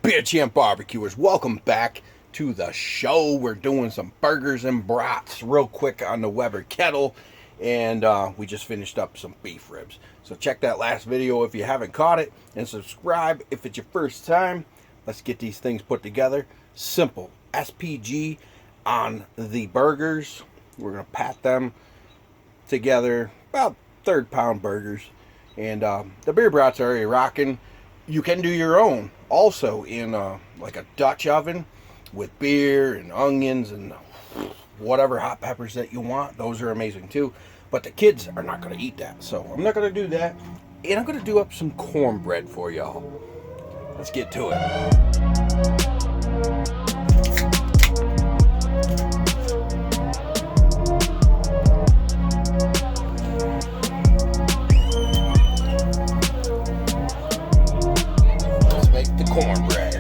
BBQ barbecuers, welcome back to the show. We're doing some burgers and brats real quick on the Weber kettle, and we just finished up some beef ribs. So check that last video if you haven't caught it, and subscribe if it's your first time. Let's get these things put together. Simple SPG on the burgers. We're gonna pat them together, about third-pound burgers, and the beer brats are already rocking. You can do your own also in like a Dutch oven with beer and onions and whatever hot peppers that you want. Those are amazing too, but the kids are not going to eat that, so I'm not going to do that. And I'm going to do up some cornbread for y'all. Let's get to it. Cornbread.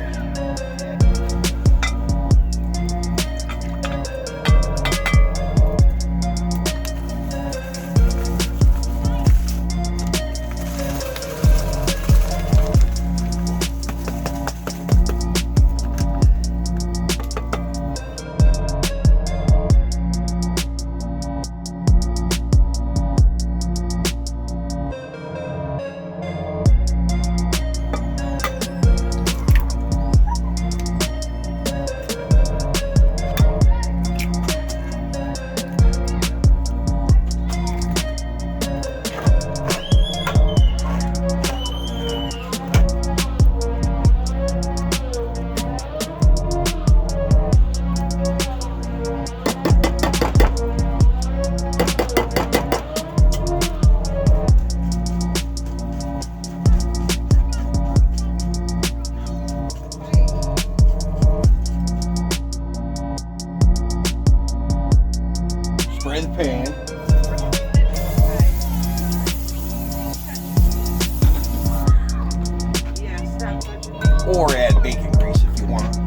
Spray the pan. Or add bacon grease if you want.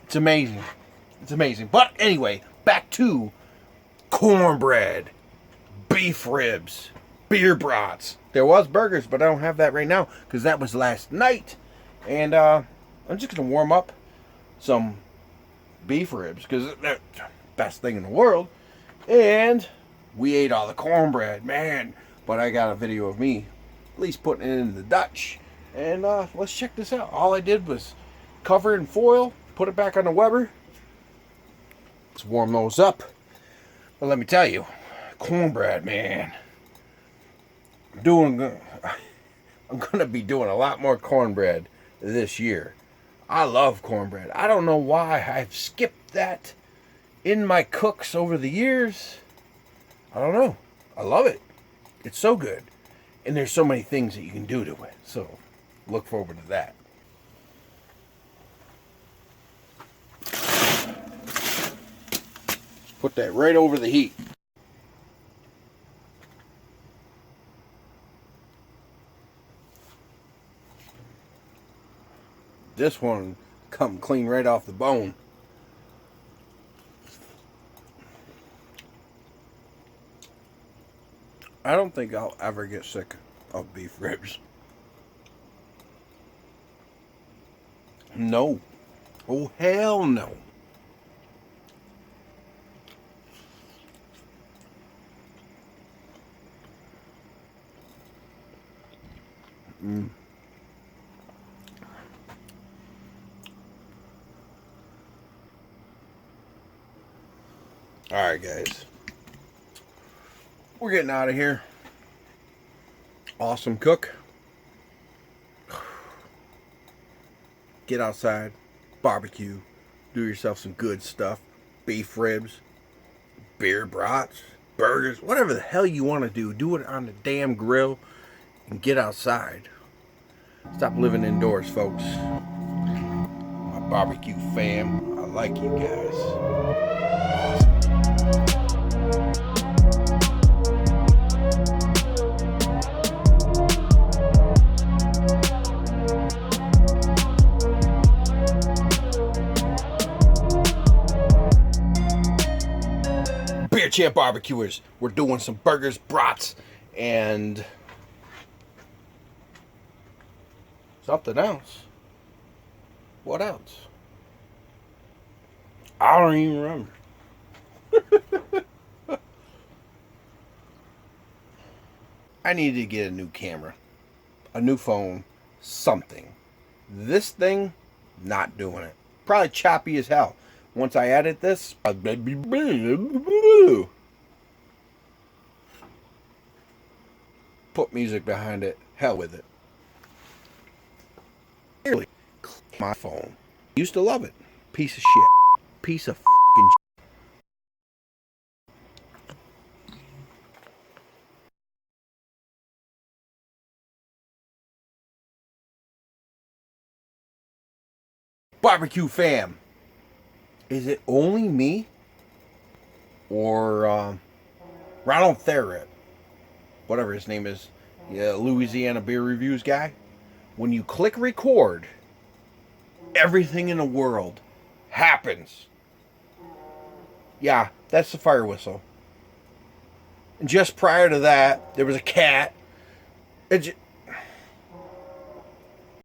It's amazing. It's amazing. But anyway, back to cornbread, beef ribs, beer brats. There was burgers, but I don't have that right now because that was last night. And I'm just going to warm up some beef ribs because they're the best thing in the world. And we ate all the cornbread, man. But I got a video of me at least putting it in the Dutch. And let's check this out. All I did was cover it in foil, put it back on the Weber. Let's warm those up. But let me tell you, cornbread, man. I'm gonna be doing a lot more cornbread this year. I love cornbread. I don't know why I've skipped that in my cooks over the years. I don't know. I love it. It's so good. And there's so many things that you can do to it. So look forward to that. Put that right over the heat. This one come clean right off the bone. I don't think I'll ever get sick of beef ribs. No. Oh, hell no. Alright, guys. We're getting out of here. Awesome cook. Get outside. Barbecue. Do yourself some good stuff. Beef ribs. Beer brats. Burgers. Whatever the hell you want to do. Do it on the damn grill. And get outside. Stop living indoors, folks. My barbecue fam. I like you guys. Beer Champ Barbecuers. We're doing some burgers, brats, and something else. What else? I don't even remember. I need to get a new camera, a new phone, something. This thing, not doing it. Probably choppy as hell. Once I edit this, put music behind it. Hell with it. Clearly, my phone. Used to love it. Piece of shit. Piece of fucking shit. Barbecue fam. Is it only me? Or Ronald Therrett, whatever his name is, Louisiana Beer Reviews guy. When you click record, everything in the world happens. Yeah, that's the fire whistle. And just prior to that, there was a cat.